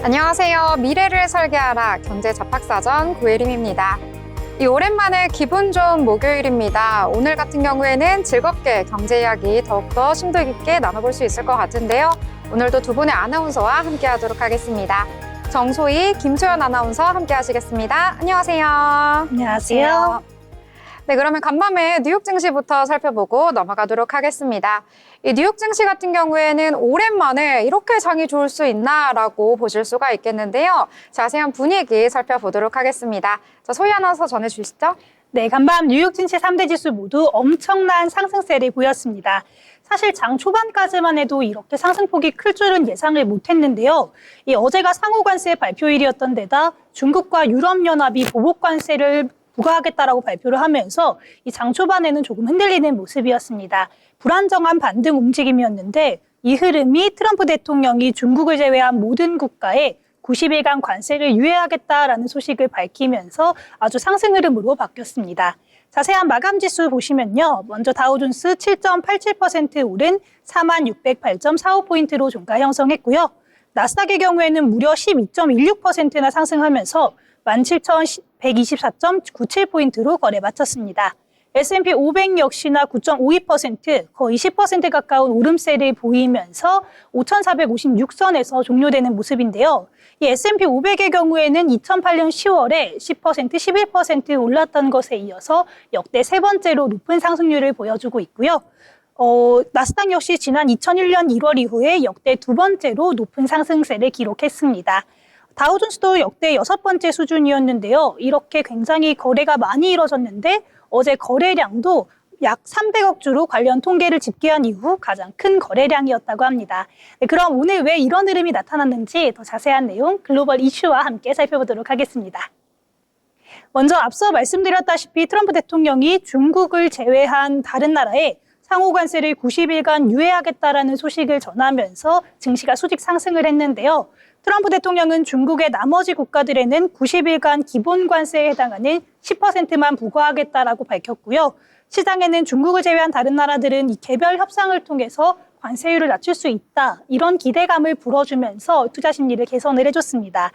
안녕하세요. 미래를 설계하라 경제잡학사전 구혜림입니다. 오랜만에 기분 좋은 목요일입니다. 오늘 같은 경우에는 즐겁게 경제 이야기 더욱더 심도 깊게 나눠볼 수 있을 것 같은데요. 오늘도 두 분의 아나운서와 함께 하도록 하겠습니다. 정소희, 김소연 아나운서 함께 하시겠습니다. 안녕하세요. 안녕하세요. 네, 그러면 간밤에 뉴욕 증시부터 살펴보고 넘어가도록 하겠습니다. 이 뉴욕 증시 같은 경우에는 오랜만에 이렇게 장이 좋을 수 있나라고 보실 수가 있겠는데요. 자세한 분위기 살펴보도록 하겠습니다. 자, 소희 아나운서 전해주시죠. 네, 간밤 뉴욕 증시 3대 지수 모두 엄청난 상승세를 보였습니다. 사실 장 초반까지만 해도 이렇게 상승폭이 클 줄은 예상을 못했는데요. 어제가 상호관세 발표일이었던 데다 중국과 유럽연합이 보복관세를 부과하겠다라고 발표를 하면서 이 장 초반에는 조금 흔들리는 모습이었습니다. 불안정한 반등 움직임이었는데 이 흐름이 트럼프 대통령이 중국을 제외한 모든 국가에 90일간 관세를 유예하겠다라는 소식을 밝히면서 아주 상승 흐름으로 바뀌었습니다. 자세한 마감 지수 보시면요. 먼저 다우존스 7.87% 오른 4608.45포인트로 종가 형성했고요. 나스닥의 경우에는 무려 12.16%나 상승하면서 17,124.97포인트로 거래 마쳤습니다. S&P 500 역시나 9.52%, 거의 10% 가까운 오름세를 보이면서 5,456선에서 종료되는 모습인데요. 이 S&P 500의 경우에는 2008년 10월에 10%, 11% 올랐던 것에 이어서 역대 세 번째로 높은 상승률을 보여주고 있고요. 나스닥 역시 지난 2001년 1월 이후에 역대 두 번째로 높은 상승세를 기록했습니다. 다우존스도 역대 6번째 수준이었는데요. 이렇게 굉장히 거래가 많이 이뤄졌는데 어제 거래량도 약 300억 주로 관련 통계를 집계한 이후 가장 큰 거래량이었다고 합니다. 네, 그럼 오늘 왜 이런 흐름이 나타났는지 더 자세한 내용 글로벌 이슈와 함께 살펴보도록 하겠습니다. 먼저 앞서 말씀드렸다시피 트럼프 대통령이 중국을 제외한 다른 나라에 상호관세를 90일간 유예하겠다라는 소식을 전하면서 증시가 수직 상승을 했는데요. 트럼프 대통령은 중국의 나머지 국가들에는 90일간 기본관세에 해당하는 10%만 부과하겠다라고 밝혔고요. 시장에는 중국을 제외한 다른 나라들은 이 개별 협상을 통해서 관세율을 낮출 수 있다. 이런 기대감을 불어주면서 투자 심리를 개선을 해줬습니다.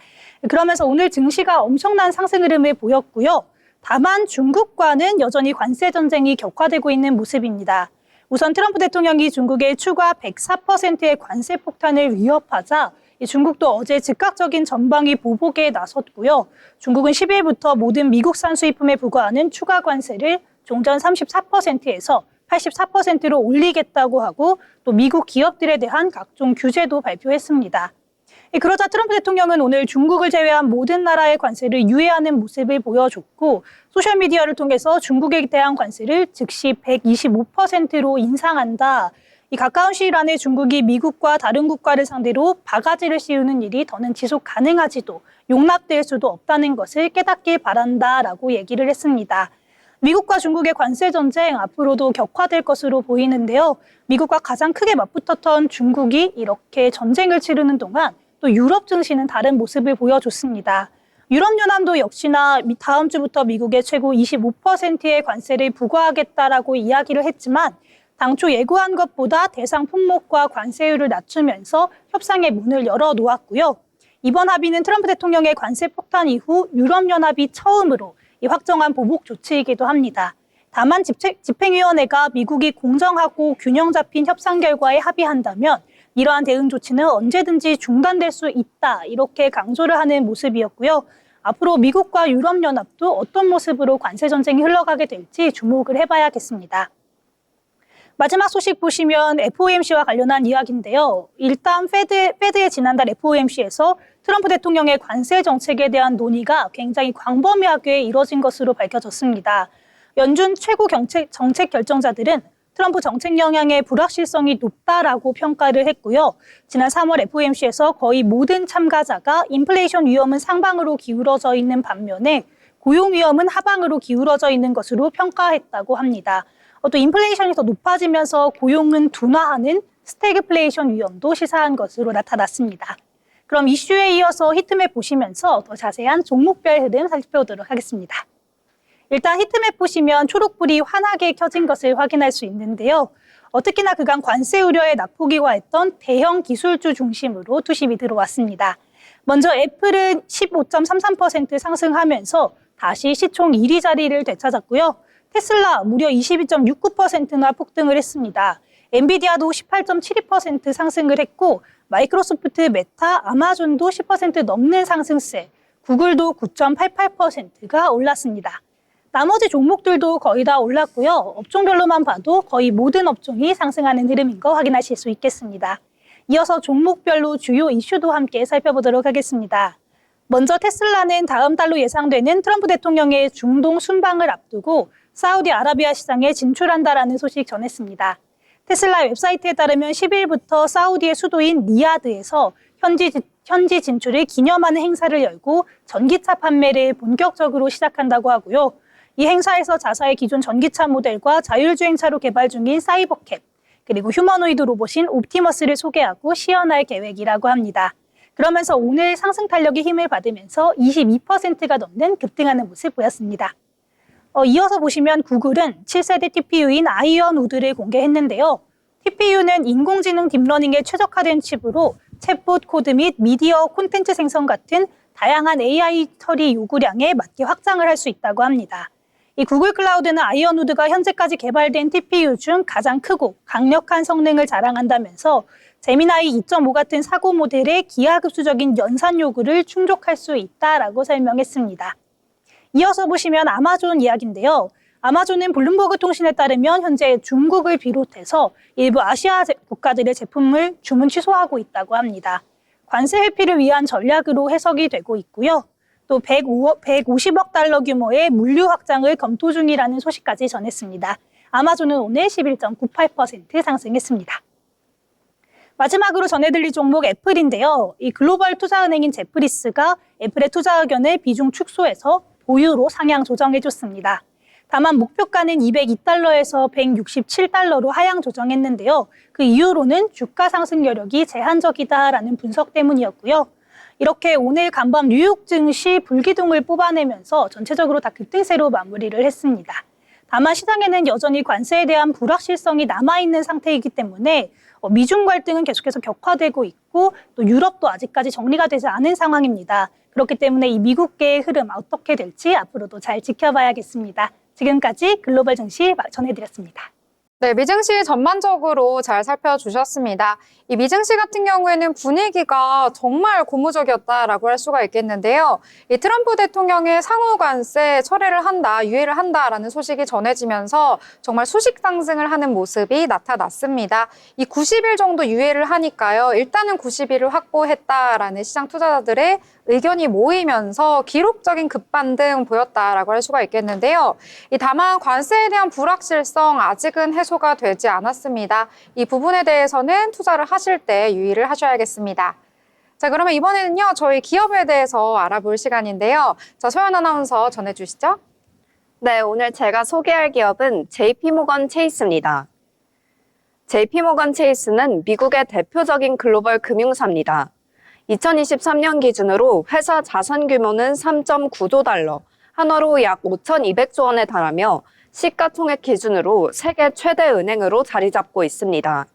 그러면서 오늘 증시가 엄청난 상승 흐름을 보였고요. 다만 중국과는 여전히 관세 전쟁이 격화되고 있는 모습입니다. 우선 트럼프 대통령이 중국의 추가 104%의 관세 폭탄을 위협하자 중국도 어제 즉각적인 전방위 보복에 나섰고요. 중국은 10일부터 모든 미국산 수입품에 부과하는 추가 관세를 종전 34%에서 84%로 올리겠다고 하고 또 미국 기업들에 대한 각종 규제도 발표했습니다. 그러자 트럼프 대통령은 오늘 중국을 제외한 모든 나라의 관세를 유예하는 모습을 보여줬고 소셜미디어를 통해서 중국에 대한 관세를 즉시 125%로 인상한다. 이 가까운 시일 안에 중국이 미국과 다른 국가를 상대로 바가지를 씌우는 일이 더는 지속 가능하지도 용납될 수도 없다는 것을 깨닫길 바란다라고 얘기를 했습니다. 미국과 중국의 관세 전쟁 앞으로도 격화될 것으로 보이는데요. 미국과 가장 크게 맞붙었던 중국이 이렇게 전쟁을 치르는 동안 또 유럽 증시는 다른 모습을 보여줬습니다. 유럽연합도 역시나 다음 주부터 미국의 최고 25%의 관세를 부과하겠다라고 이야기를 했지만 당초 예고한 것보다 대상 품목과 관세율을 낮추면서 협상의 문을 열어놓았고요. 이번 합의는 트럼프 대통령의 관세 폭탄 이후 유럽연합이 처음으로 확정한 보복 조치이기도 합니다. 다만 집행위원회가 미국이 공정하고 균형 잡힌 협상 결과에 합의한다면 이러한 대응 조치는 언제든지 중단될 수 있다 이렇게 강조를 하는 모습이었고요. 앞으로 미국과 유럽연합도 어떤 모습으로 관세 전쟁이 흘러가게 될지 주목을 해봐야겠습니다. 마지막 소식 보시면 FOMC와 관련한 이야기인데요. 일단 페드의 지난달 FOMC에서 트럼프 대통령의 관세 정책에 대한 논의가 굉장히 광범위하게 이뤄진 것으로 밝혀졌습니다. 연준 최고 정책 결정자들은 트럼프 정책 영향의 불확실성이 높다라고 평가를 했고요. 지난 3월 FOMC에서 거의 모든 참가자가 인플레이션 위험은 상방으로 기울어져 있는 반면에 고용 위험은 하방으로 기울어져 있는 것으로 평가했다고 합니다. 또 인플레이션이 더 높아지면서 고용은 둔화하는 스태그플레이션 위험도 시사한 것으로 나타났습니다. 그럼 이슈에 이어서 히트맵 보시면서 더 자세한 종목별 흐름 살펴보도록 하겠습니다. 일단 히트맵 보시면 초록불이 환하게 켜진 것을 확인할 수 있는데요. 특히나 그간 관세 우려에 낙폭이 와했던 대형 기술주 중심으로 투심이 들어왔습니다. 먼저 애플은 15.33% 상승하면서 다시 시총 1위 자리를 되찾았고요. 테슬라 무려 22.69%나 폭등을 했습니다. 엔비디아도 18.72% 상승을 했고 마이크로소프트, 메타, 아마존도 10% 넘는 상승세, 구글도 9.88%가 올랐습니다. 나머지 종목들도 거의 다 올랐고요. 업종별로만 봐도 거의 모든 업종이 상승하는 흐름인 거 확인하실 수 있겠습니다. 이어서 종목별로 주요 이슈도 함께 살펴보도록 하겠습니다. 먼저 테슬라는 다음 달로 예상되는 트럼프 대통령의 중동 순방을 앞두고 사우디아라비아 시장에 진출한다라는 소식 전했습니다. 테슬라 웹사이트에 따르면 10일부터 사우디의 수도인 리야드에서 현지 진출을 기념하는 행사를 열고 전기차 판매를 본격적으로 시작한다고 하고요. 이 행사에서 자사의 기존 전기차 모델과 자율주행차로 개발 중인 사이버캡, 그리고 휴머노이드 로봇인 옵티머스를 소개하고 시연할 계획이라고 합니다. 그러면서 오늘 상승 탄력의 힘을 받으면서 22%가 넘는 급등하는 모습 보였습니다. 이어서 보시면 구글은 7세대 TPU인 아이언 우드를 공개했는데요. TPU는 인공지능 딥러닝에 최적화된 칩으로 챗봇 코드 및 미디어 콘텐츠 생성 같은 다양한 AI 처리 요구량에 맞게 확장을 할 수 있다고 합니다. 이 구글 클라우드는 아이언 우드가 현재까지 개발된 TPU 중 가장 크고 강력한 성능을 자랑한다면서 제미나이 2.5 같은 사고 모델의 기하급수적인 연산 요구를 충족할 수 있다라고 설명했습니다. 이어서 보시면 아마존 이야기인데요. 아마존은 블룸버그 통신에 따르면 현재 중국을 비롯해서 일부 아시아 국가들의 제품을 주문 취소하고 있다고 합니다. 관세 회피를 위한 전략으로 해석이 되고 있고요. 또 150억 달러 규모의 물류 확장을 검토 중이라는 소식까지 전했습니다. 아마존은 오늘 11.98% 상승했습니다. 마지막으로 전해드릴 종목 애플인데요. 이 글로벌 투자은행인 제프리스가 애플의 투자 의견을 비중 축소해서 보유로 상향 조정해줬습니다. 다만 목표가는 202달러에서 167달러로 하향 조정했는데요. 그 이유로는 주가 상승 여력이 제한적이다라는 분석 때문이었고요. 이렇게 오늘 간밤 뉴욕 증시 불기둥을 뽑아내면서 전체적으로 다 급등세로 마무리를 했습니다. 다만 시장에는 여전히 관세에 대한 불확실성이 남아있는 상태이기 때문에 미중 갈등은 계속해서 격화되고 있고 또 유럽도 아직까지 정리가 되지 않은 상황입니다. 그렇기 때문에 이 미국계의 흐름 어떻게 될지 앞으로도 잘 지켜봐야겠습니다. 지금까지 글로벌 증시 전해드렸습니다. 네, 미증시 전반적으로 잘 살펴주셨습니다. 이 미증시 같은 경우에는 분위기가 정말 고무적이었다라고 할 수가 있겠는데요. 이 트럼프 대통령의 상호 관세 철회를 한다, 유예를 한다라는 소식이 전해지면서 정말 수식 상승을 하는 모습이 나타났습니다. 이 90일 정도 유예를 하니까요. 일단은 90일을 확보했다라는 시장 투자자들의 의견이 모이면서 기록적인 급반등 보였다라고 할 수가 있겠는데요. 다만 관세에 대한 불확실성 아직은 해소가 되지 않았습니다. 이 부분에 대해서는 투자를 하실 때 유의를 하셔야겠습니다. 자, 그러면 이번에는요, 저희 기업에 대해서 알아볼 시간인데요. 자, 소연 아나운서 전해주시죠. 네, 오늘 제가 소개할 기업은 JP모건 체이스입니다. JP모건 체이스는 미국의 대표적인 글로벌 금융사입니다. 2023년 기준으로 회사 자산 규모는 3.9조 달러, 한화로 약 5,200조 원에 달하며 시가총액 기준으로 세계 최대 은행으로 자리 잡고 있습니다.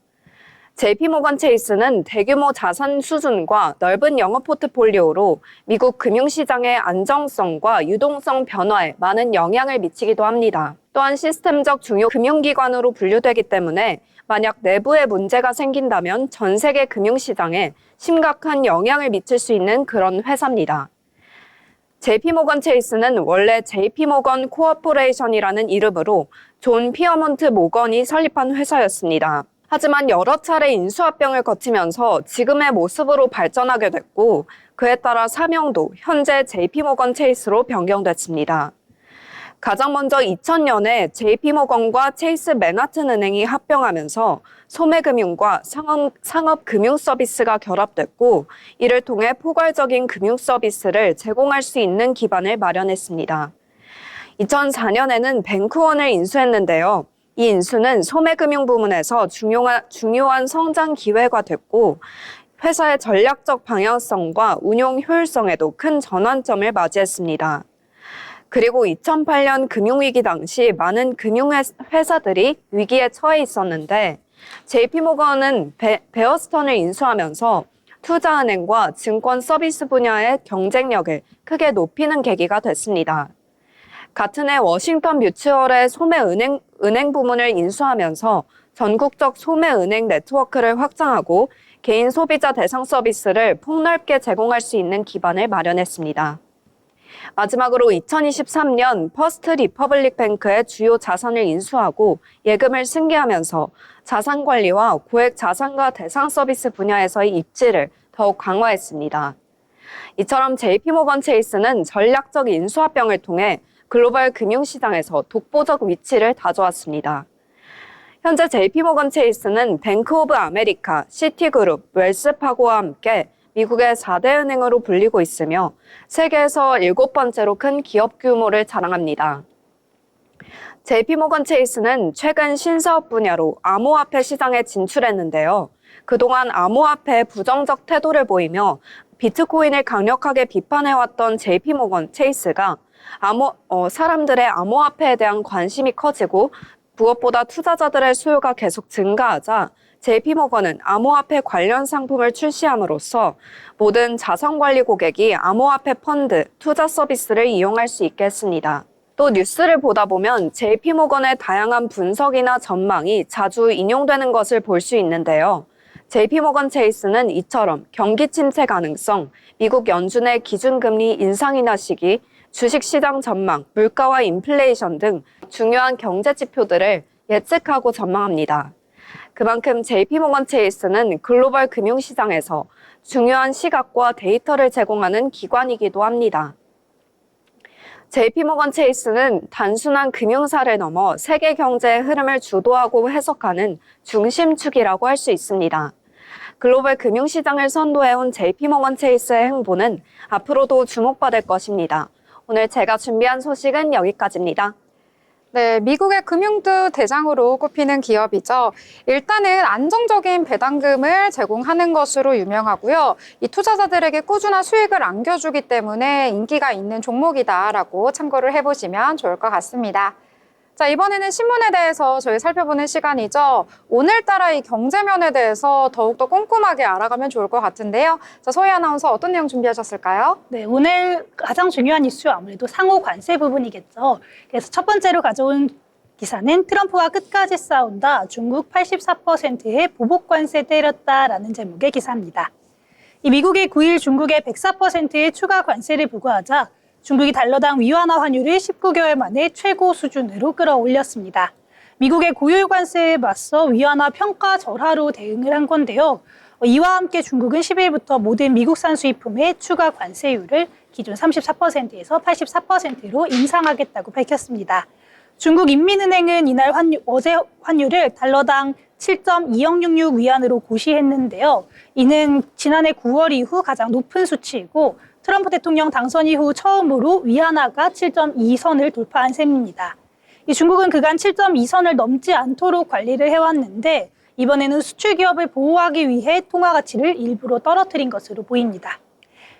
JP모건 체이스는 대규모 자산 수준과 넓은 영업 포트폴리오로 미국 금융시장의 안정성과 유동성 변화에 많은 영향을 미치기도 합니다. 또한 시스템적 중요 금융기관으로 분류되기 때문에 만약 내부에 문제가 생긴다면 전 세계 금융시장에 심각한 영향을 미칠 수 있는 그런 회사입니다. JP모건 체이스는 원래 JP모건 코어포레이션이라는 이름으로 존 피어먼트 모건이 설립한 회사였습니다. 하지만 여러 차례 인수합병을 거치면서 지금의 모습으로 발전하게 됐고 그에 따라 사명도 현재 JP모건 체이스로 변경됐습니다. 가장 먼저 2000년에 JP모건과 체이스 맨하튼 은행이 합병하면서 소매금융과 상업금융 서비스가 결합됐고 이를 통해 포괄적인 금융 서비스를 제공할 수 있는 기반을 마련했습니다. 2004년에는 뱅크원을 인수했는데요. 이 인수는 소매금융 부문에서 중요한 성장 기회가 됐고 회사의 전략적 방향성과 운용 효율성에도 큰 전환점을 맞이했습니다. 그리고 2008년 금융위기 당시 많은 금융회사들이 위기에 처해 있었는데 JP모건은 베어스턴을 인수하면서 투자은행과 증권 서비스 분야의 경쟁력을 크게 높이는 계기가 됐습니다. 같은 해 워싱턴 뮤추얼의 은행 부문을 인수하면서 전국적 소매은행 네트워크를 확장하고 개인 소비자 대상 서비스를 폭넓게 제공할 수 있는 기반을 마련했습니다. 마지막으로 2023년 퍼스트 리퍼블릭 뱅크의 주요 자산을 인수하고 예금을 승계하면서 자산 관리와 고액 자산가 대상 서비스 분야에서의 입지를 더욱 강화했습니다. 이처럼 JP모건 체이스는 전략적 인수합병을 통해 글로벌 금융시장에서 독보적 위치를 다져왔습니다. 현재 JP모건 체이스는 뱅크 오브 아메리카, 시티그룹, 웰스파고와 함께 미국의 4대 은행으로 불리고 있으며 세계에서 7번째로 큰 기업 규모를 자랑합니다. JP모건 체이스는 최근 신사업 분야로 암호화폐 시장에 진출했는데요. 그동안 암호화폐에 부정적 태도를 보이며 비트코인을 강력하게 비판해왔던 JP모건 체이스가 사람들의 암호화폐에 대한 관심이 커지고 무엇보다 투자자들의 수요가 계속 증가하자 JP모건은 암호화폐 관련 상품을 출시함으로써 모든 자산관리 고객이 암호화폐 펀드, 투자 서비스를 이용할 수 있게 했습니다. 또 뉴스를 보다 보면 JP모건의 다양한 분석이나 전망이 자주 인용되는 것을 볼 수 있는데요. JP모건 체이스는 이처럼 경기 침체 가능성, 미국 연준의 기준금리 인상이나 시기, 주식시장 전망, 물가와 인플레이션 등 중요한 경제 지표들을 예측하고 전망합니다. 그만큼 JP모건 체이스는 글로벌 금융시장에서 중요한 시각과 데이터를 제공하는 기관이기도 합니다. JP모건 체이스는 단순한 금융사를 넘어 세계 경제의 흐름을 주도하고 해석하는 중심축이라고 할 수 있습니다. 글로벌 금융시장을 선도해온 JP모건 체이스의 행보는 앞으로도 주목받을 것입니다. 오늘 제가 준비한 소식은 여기까지입니다. 네, 미국의 금융두 대장으로 꼽히는 기업이죠. 일단은 안정적인 배당금을 제공하는 것으로 유명하고요. 이 투자자들에게 꾸준한 수익을 안겨주기 때문에 인기가 있는 종목이다라고 참고를 해보시면 좋을 것 같습니다. 자, 이번에는 신문에 대해서 저희 살펴보는 시간이죠. 오늘따라 이 경제면에 대해서 더욱더 꼼꼼하게 알아가면 좋을 것 같은데요. 자, 소희 아나운서 어떤 내용 준비하셨을까요? 네, 오늘 가장 중요한 이슈 아무래도 상호 관세 부분이겠죠. 그래서 첫 번째로 가져온 기사는 트럼프와 끝까지 싸운다. 중국 84%의 보복 관세 때렸다라는 제목의 기사입니다. 이 미국이 9일 중국에 104%의 추가 관세를 부과하자 중국이 달러당 위안화 환율을 19개월 만에 최고 수준으로 끌어올렸습니다. 미국의 고율 관세에 맞서 위안화 평가 절하로 대응을 한 건데요. 이와 함께 중국은 10일부터 모든 미국산 수입품의 추가 관세율을 기존 34%에서 84%로 인상하겠다고 밝혔습니다. 중국인민은행은 이날 어제 환율을 달러당 7.2066 위안으로 고시했는데요. 이는 지난해 9월 이후 가장 높은 수치이고 트럼프 대통령 당선 이후 처음으로 위안화가 7.2선을 돌파한 셈입니다. 중국은 그간 7.2선을 넘지 않도록 관리를 해왔는데 이번에는 수출 기업을 보호하기 위해 통화 가치를 일부러 떨어뜨린 것으로 보입니다.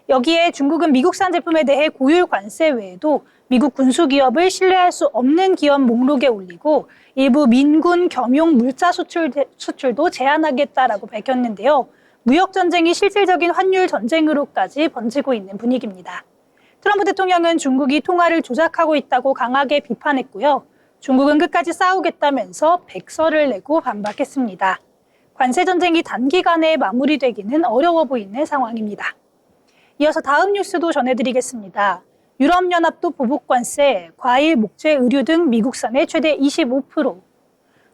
여기에 중국은 미국산 제품에 대해 고율 관세 외에도 미국 군수기업을 신뢰할 수 없는 기업 목록에 올리고 일부 민군 겸용 물자 수출도 제한하겠다라고 밝혔는데요. 무역 전쟁이 실질적인 환율 전쟁으로까지 번지고 있는 분위기입니다. 트럼프 대통령은 중국이 통화를 조작하고 있다고 강하게 비판했고요. 중국은 끝까지 싸우겠다면서 백서를 내고 반박했습니다. 관세 전쟁이 단기간에 마무리되기는 어려워 보이는 상황입니다. 이어서 다음 뉴스도 전해드리겠습니다. 유럽연합도 보복관세, 과일, 목재, 의류 등 미국산의 최대 25%,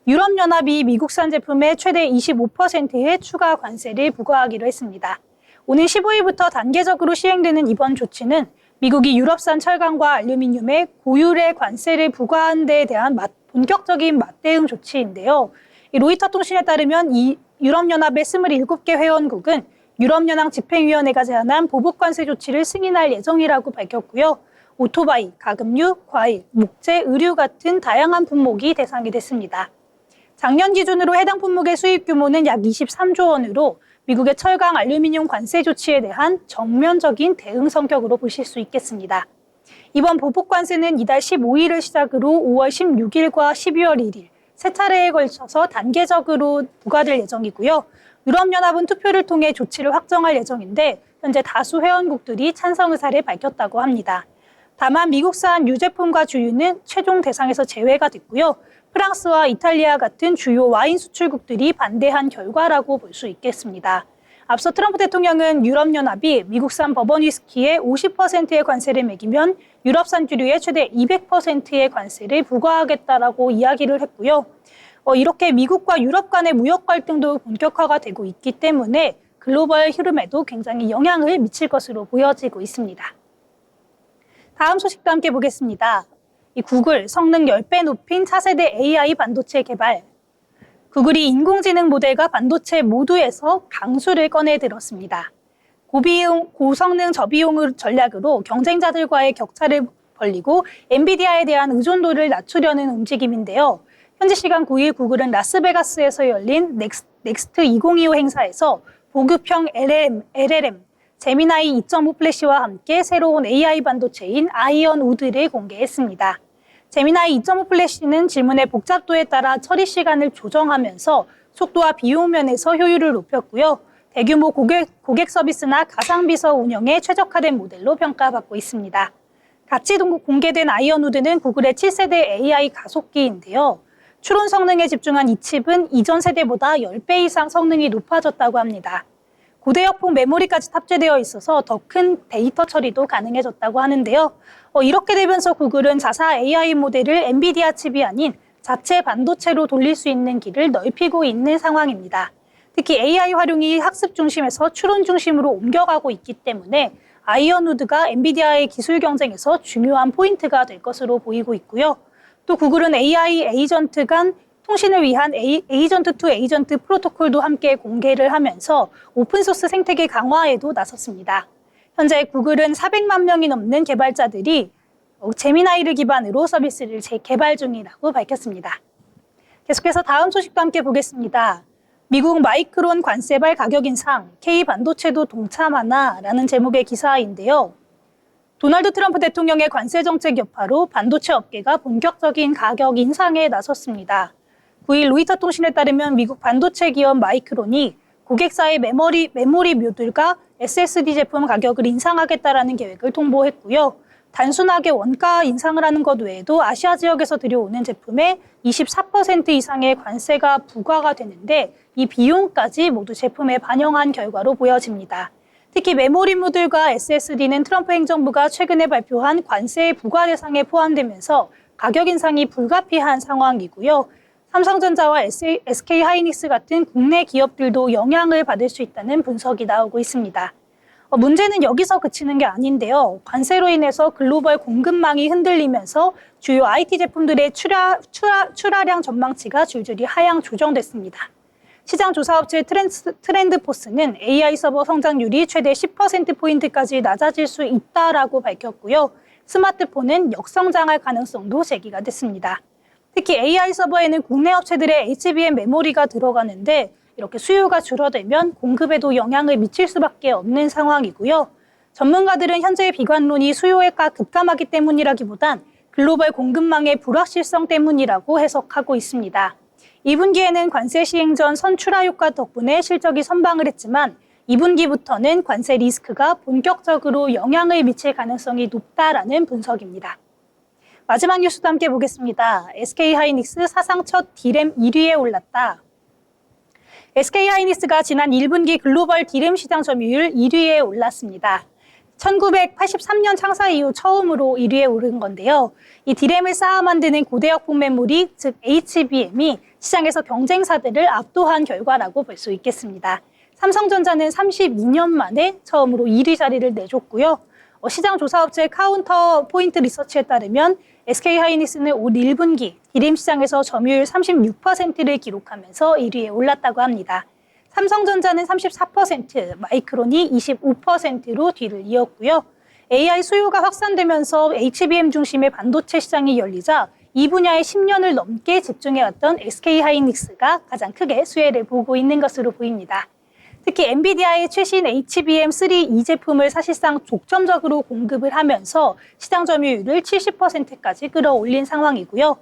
유럽연합이 미국산 제품에 최대 25%의 추가 관세를 부과하기로 했습니다. 오는 15일부터 단계적으로 시행되는 이번 조치는 미국이 유럽산 철강과 알루미늄에 고율의 관세를 부과한 데에 대한 본격적인 맞대응 조치인데요. 로이터 통신에 따르면 이 유럽연합의 27개 회원국은 유럽연합 집행위원회가 제안한 보복관세 조치를 승인할 예정이라고 밝혔고요. 오토바이, 가금류, 과일, 목재, 의류 같은 다양한 품목이 대상이 됐습니다. 작년 기준으로 해당 품목의 수입 규모는 약 23조 원으로 미국의 철강, 알루미늄 관세 조치에 대한 정면적인 대응 성격으로 보실 수 있겠습니다. 이번 보복관세는 이달 15일을 시작으로 5월 16일과 12월 1일 세 차례에 걸쳐서 단계적으로 부과될 예정이고요. 유럽연합은 투표를 통해 조치를 확정할 예정인데 현재 다수 회원국들이 찬성 의사를 밝혔다고 합니다. 다만 미국산 유제품과 주유는 최종 대상에서 제외가 됐고요. 프랑스와 이탈리아 같은 주요 와인 수출국들이 반대한 결과라고 볼 수 있겠습니다. 앞서 트럼프 대통령은 유럽연합이 미국산 버번 위스키에 50%의 관세를 매기면 유럽산 주류에 최대 200%의 관세를 부과하겠다라고 이야기를 했고요. 이렇게 미국과 유럽 간의 무역 갈등도 본격화가 되고 있기 때문에 글로벌 흐름에도 굉장히 영향을 미칠 것으로 보여지고 있습니다. 다음 소식도 함께 보겠습니다. 이 구글 성능 10배 높인 차세대 AI 반도체 개발. 구글이 인공지능 모델과 반도체 모두에서 강수를 꺼내 들었습니다. 고성능 저비용 전략으로 경쟁자들과의 격차를 벌리고 엔비디아에 대한 의존도를 낮추려는 움직임인데요. 현지 시간 9일 구글은 라스베가스에서 열린 넥스트 2025 행사에서 보급형 LLM, 제미나이 2.5 플래시와 함께 새로운 AI 반도체인 아이언 우드를 공개했습니다. 제미나이 2.5 플래시는 질문의 복잡도에 따라 처리 시간을 조정하면서 속도와 비용 면에서 효율을 높였고요. 대규모 고객 서비스나 가상비서 운영에 최적화된 모델로 평가받고 있습니다. 같이 공개된 아이언 우드는 구글의 7세대 AI 가속기인데요. 추론 성능에 집중한 이 칩은 이전 세대보다 10배 이상 성능이 높아졌다고 합니다. 고대역폭 메모리까지 탑재되어 있어서 더 큰 데이터 처리도 가능해졌다고 하는데요. 이렇게 되면서 구글은 자사 AI 모델을 엔비디아 칩이 아닌 자체 반도체로 돌릴 수 있는 길을 넓히고 있는 상황입니다. 특히 AI 활용이 학습 중심에서 추론 중심으로 옮겨가고 있기 때문에 아이언 우드가 엔비디아의 기술 경쟁에서 중요한 포인트가 될 것으로 보이고 있고요. 또 구글은 AI 에이전트 간 통신을 위한 에이전트 투 에이전트 프로토콜도 함께 공개를 하면서 오픈소스 생태계 강화에도 나섰습니다. 현재 구글은 400만 명이 넘는 개발자들이 제미나이를 기반으로 서비스를 재개발 중이라고 밝혔습니다. 계속해서 다음 소식도 함께 보겠습니다. 미국 마이크론 관세발 가격 인상, K반도체도 동참하나라는 제목의 기사인데요. 도널드 트럼프 대통령의 관세 정책 여파로 반도체 업계가 본격적인 가격 인상에 나섰습니다. 9일 로이터 통신에 따르면 미국 반도체 기업 마이크론이 고객사의 메모리 묘들과 SSD 제품 가격을 인상하겠다라는 계획을 통보했고요. 단순하게 원가 인상을 하는 것 외에도 아시아 지역에서 들여오는 제품에 24% 이상의 관세가 부과가 되는데 이 비용까지 모두 제품에 반영한 결과로 보여집니다. 특히 메모리 묘들과 SSD는 트럼프 행정부가 최근에 발표한 관세 부과 대상에 포함되면서 가격 인상이 불가피한 상황이고요. 삼성전자와 SK하이닉스 같은 국내 기업들도 영향을 받을 수 있다는 분석이 나오고 있습니다. 문제는 여기서 그치는 게 아닌데요. 관세로 인해서 글로벌 공급망이 흔들리면서 주요 IT 제품들의 출하량 전망치가 줄줄이 하향 조정됐습니다. 시장 조사업체 트렌드포스는 AI 서버 성장률이 최대 10%포인트까지 낮아질 수 있다라고 밝혔고요. 스마트폰은 역성장할 가능성도 제기가 됐습니다. 특히 AI 서버에는 국내 업체들의 HBM 메모리가 들어가는데 이렇게 수요가 줄어들면 공급에도 영향을 미칠 수밖에 없는 상황이고요. 전문가들은 현재의 비관론이 수요에 급감하기 때문이라기보단 글로벌 공급망의 불확실성 때문이라고 해석하고 있습니다. 2분기에는 관세 시행 전 선출하 효과 덕분에 실적이 선방을 했지만 2분기부터는 관세 리스크가 본격적으로 영향을 미칠 가능성이 높다라는 분석입니다. 마지막 뉴스도 함께 보겠습니다. SK하이닉스 사상 첫 디램 1위에 올랐다. SK하이닉스가 지난 1분기 글로벌 디램 시장 점유율 1위에 올랐습니다. 1983년 창사 이후 처음으로 1위에 오른 건데요. 이 디램을 쌓아 만드는 고대역폭 메모리, 즉 HBM이 시장에서 경쟁사들을 압도한 결과라고 볼 수 있겠습니다. 삼성전자는 32년 만에 처음으로 1위 자리를 내줬고요. 시장 조사업체 카운터 포인트 리서치에 따르면 SK하이닉스는 올 1분기 디램 시장에서 점유율 36%를 기록하면서 1위에 올랐다고 합니다. 삼성전자는 34%, 마이크론이 25%로 뒤를 이었고요. AI 수요가 확산되면서 HBM 중심의 반도체 시장이 열리자 이 분야에 10년을 넘게 집중해왔던 SK하이닉스가 가장 크게 수혜를 보고 있는 것으로 보입니다. 특히 엔비디아의 최신 HBM3E 제품을 사실상 독점적으로 공급을 하면서 시장 점유율을 70%까지 끌어올린 상황이고요.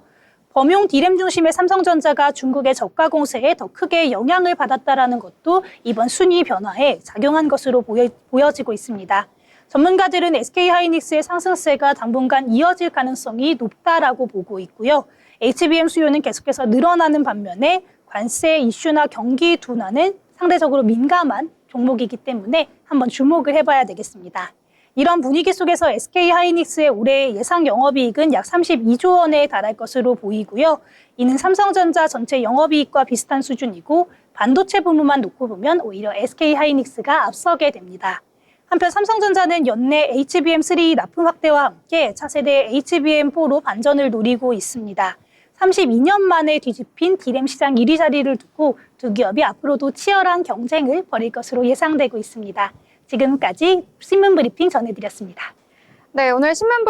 범용 D램 중심의 삼성전자가 중국의 저가 공세에 더 크게 영향을 받았다라는 것도 이번 순위 변화에 작용한 것으로 보여지고 있습니다. 전문가들은 SK하이닉스의 상승세가 당분간 이어질 가능성이 높다라고 보고 있고요. HBM 수요는 계속해서 늘어나는 반면에 관세 이슈나 경기 둔화는 상대적으로 민감한 종목이기 때문에 한번 주목을 해봐야 되겠습니다. 이런 분위기 속에서 SK하이닉스의 올해 예상 영업이익은 약 32조 원에 달할 것으로 보이고요. 이는 삼성전자 전체 영업이익과 비슷한 수준이고 반도체 부문만 놓고 보면 오히려 SK하이닉스가 앞서게 됩니다. 한편 삼성전자는 연내 HBM3 납품 확대와 함께 차세대 HBM4로 반전을 노리고 있습니다. 32년 만에 뒤집힌 D램 시장 1위 자리를 두고 두 기업이 앞으로도 치열한 경쟁을 벌일 것으로 예상되고 있습니다. 지금까지 신문 브리핑 전해드렸습니다. 네, 오늘 신문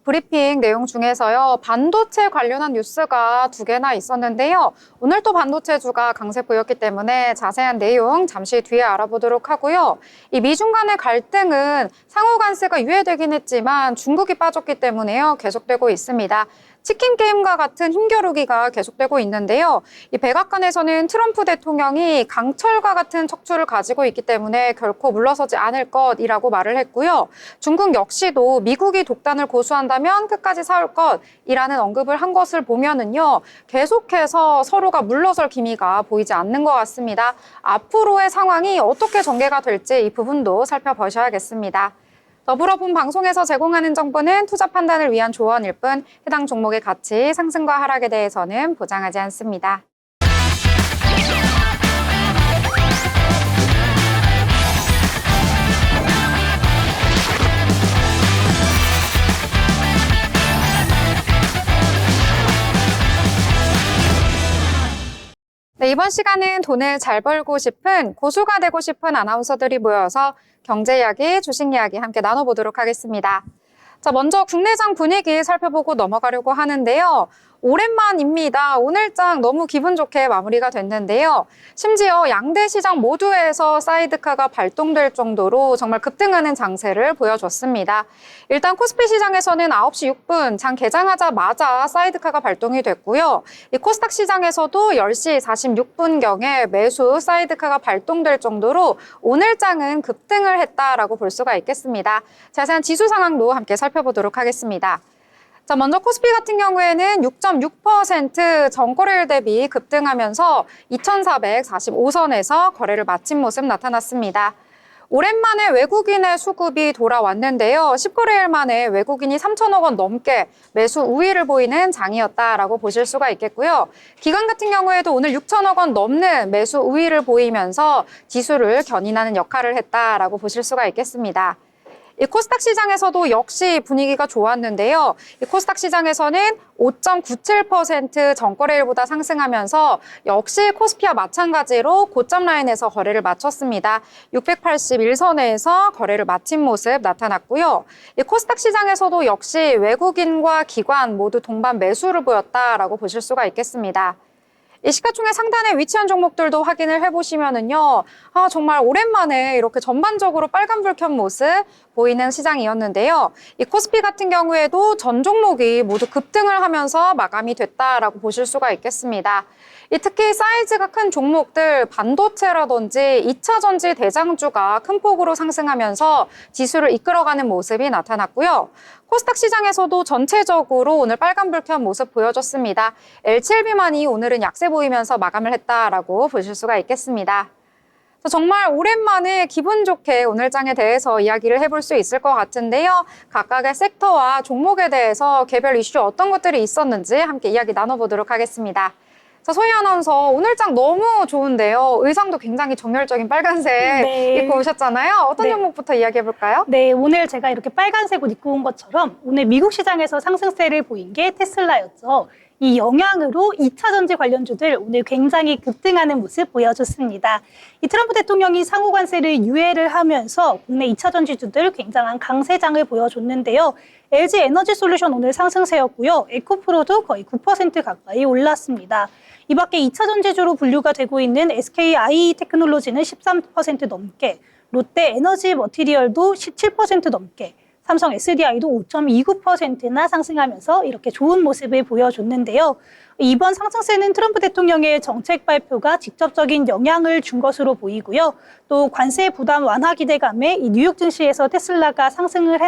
브리핑 내용 중에서요, 반도체 관련한 뉴스가 2개나 있었는데요. 오늘 또 반도체주가 강세 보였기 때문에 자세한 내용 잠시 뒤에 알아보도록 하고요. 이 미중 간의 갈등은 상호 관세가 유예되긴 했지만 중국이 빠졌기 때문에요, 계속되고 있습니다. 치킨 게임과 같은 힘겨루기가 계속되고 있는데요. 이 백악관에서는 트럼프 대통령이 강철과 같은 척추를 가지고 있기 때문에 결코 물러서지 않을 것이라고 말을 했고요. 중국 역시도 미국이 독단을 고수한다면 끝까지 싸울 것이라는 언급을 한 것을 보면은요, 계속해서 서로가 물러설 기미가 보이지 않는 것 같습니다. 앞으로의 상황이 어떻게 전개가 될지 이 부분도 살펴보셔야겠습니다. 더불어본 방송에서 제공하는 정보는 투자 판단을 위한 조언일 뿐 해당 종목의 가치, 상승과 하락에 대해서는 보장하지 않습니다. 네, 이번 시간은 돈을 잘 벌고 싶은, 고수가 되고 싶은 아나운서들이 모여서 경제 이야기, 주식 이야기 함께 나눠보도록 하겠습니다. 자, 먼저 국내장 분위기 살펴보고 넘어가려고 하는데요. 오랜만입니다. 오늘장 너무 기분 좋게 마무리가 됐는데요. 심지어 양대 시장 모두에서 사이드카가 발동될 정도로 정말 급등하는 장세를 보여줬습니다. 일단 코스피 시장에서는 9시 6분 장 개장하자마자 사이드카가 발동이 됐고요. 이 코스닥 시장에서도 10시 46분경에 매수 사이드카가 발동될 정도로 오늘장은 급등을 했다라고 볼 수가 있겠습니다. 자세한 지수 상황도 함께 살펴보도록 하겠습니다. 자, 먼저 코스피 같은 경우에는 6.6% 전거래일 대비 급등하면서 2,445선에서 거래를 마친 모습 나타났습니다. 오랜만에 외국인의 수급이 돌아왔는데요. 10거래일 만에 외국인이 3천억 원 넘게 매수 우위를 보이는 장이었다라고 보실 수가 있겠고요. 기관 같은 경우에도 오늘 6천억 원 넘는 매수 우위를 보이면서 지수를 견인하는 역할을 했다라고 보실 수가 있겠습니다. 이 코스닥 시장에서도 역시 분위기가 좋았는데요. 이 코스닥 시장에서는 5.97% 전거래일보다 상승하면서 역시 코스피와 마찬가지로 고점 라인에서 거래를 마쳤습니다. 681선에서 거래를 마친 모습 나타났고요. 이 코스닥 시장에서도 역시 외국인과 기관 모두 동반 매수를 보였다라고 보실 수가 있겠습니다. 이 시가총액 상단에 위치한 종목들도 확인을 해보시면은요, 정말 오랜만에 이렇게 전반적으로 빨간불 켠 모습 보이는 시장이었는데요. 이 코스피 같은 경우에도 전 종목이 모두 급등을 하면서 마감이 됐다라고 보실 수가 있겠습니다. 특히 사이즈가 큰 종목들, 반도체라든지 2차 전지 대장주가 큰 폭으로 상승하면서 지수를 이끌어가는 모습이 나타났고요. 코스닥 시장에서도 전체적으로 오늘 빨간불 켠 모습 보여줬습니다. L7비만이 오늘은 약세 보이면서 마감을 했다라고 보실 수가 있겠습니다. 정말 오랜만에 기분 좋게 오늘장에 대해서 이야기를 해볼 수 있을 것 같은데요. 각각의 섹터와 종목에 대해서 개별 이슈 어떤 것들이 있었는지 함께 이야기 나눠보도록 하겠습니다. 자, 소희 아나운서, 오늘장 너무 좋은데요. 의상도 굉장히 정열적인 빨간색 입고 오셨잖아요. 어떤 종목부터 이야기해볼까요? 네, 오늘 제가 이렇게 빨간색 옷 입고 온 것처럼 오늘 미국 시장에서 상승세를 보인 게 테슬라였죠. 이 영향으로 2차 전지 관련주들 오늘 굉장히 급등하는 모습 보여줬습니다. 이 트럼프 대통령이 상호 관세를 유예를 하면서 국내 2차 전지주들 굉장한 강세장을 보여줬는데요. LG 에너지 솔루션 오늘 상승세였고요. 에코프로도 거의 9% 가까이 올랐습니다. 이 밖에 2차 전지주로 분류가 되고 있는 SKI 테크놀로지는 13% 넘게, 롯데 에너지 머티리얼도 17% 넘게, 삼성 SDI도 5.29%나 상승하면서 이렇게 좋은 모습을 보여줬는데요. 이번 상승세는 트럼프 대통령의 정책 발표가 직접적인 영향을 준 것으로 보이고요. 또 관세 부담 완화 기대감에 이 뉴욕 증시에서 테슬라가 상승을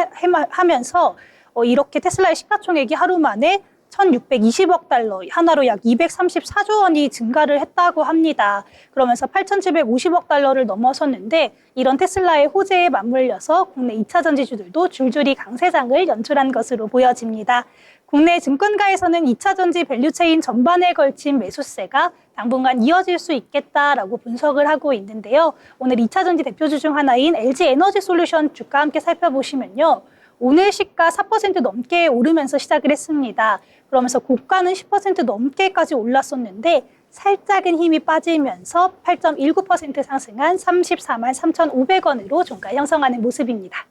하면서 이렇게 테슬라의 시가총액이 하루 만에 1,620억 달러, 하나로 약 234조 원이 증가를 했다고 합니다. 그러면서 8,750억 달러를 넘어섰는데 이런 테슬라의 호재에 맞물려서 국내 2차 전지주들도 줄줄이 강세장을 연출한 것으로 보여집니다. 국내 증권가에서는 2차 전지 밸류체인 전반에 걸친 매수세가 당분간 이어질 수 있겠다라고 분석을 하고 있는데요. 오늘 2차 전지 대표주 중 하나인 LG 에너지 솔루션 주가 함께 살펴보시면요. 오늘 시가 4% 넘게 오르면서 시작을 했습니다. 그러면서 고가는 10% 넘게까지 올랐었는데 살짝은 힘이 빠지면서 8.19% 상승한 34만 3,500원으로 종가 형성하는 모습입니다.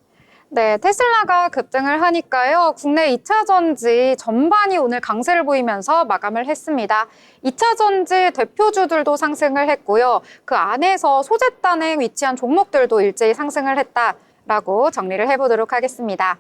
네, 테슬라가 급등을 하니까요. 국내 2차 전지 전반이 오늘 강세를 보이면서 마감을 했습니다. 2차 전지 대표주들도 상승을 했고요. 그 안에서 소재단에 위치한 종목들도 일제히 상승을 했다라고 정리를 해보도록 하겠습니다.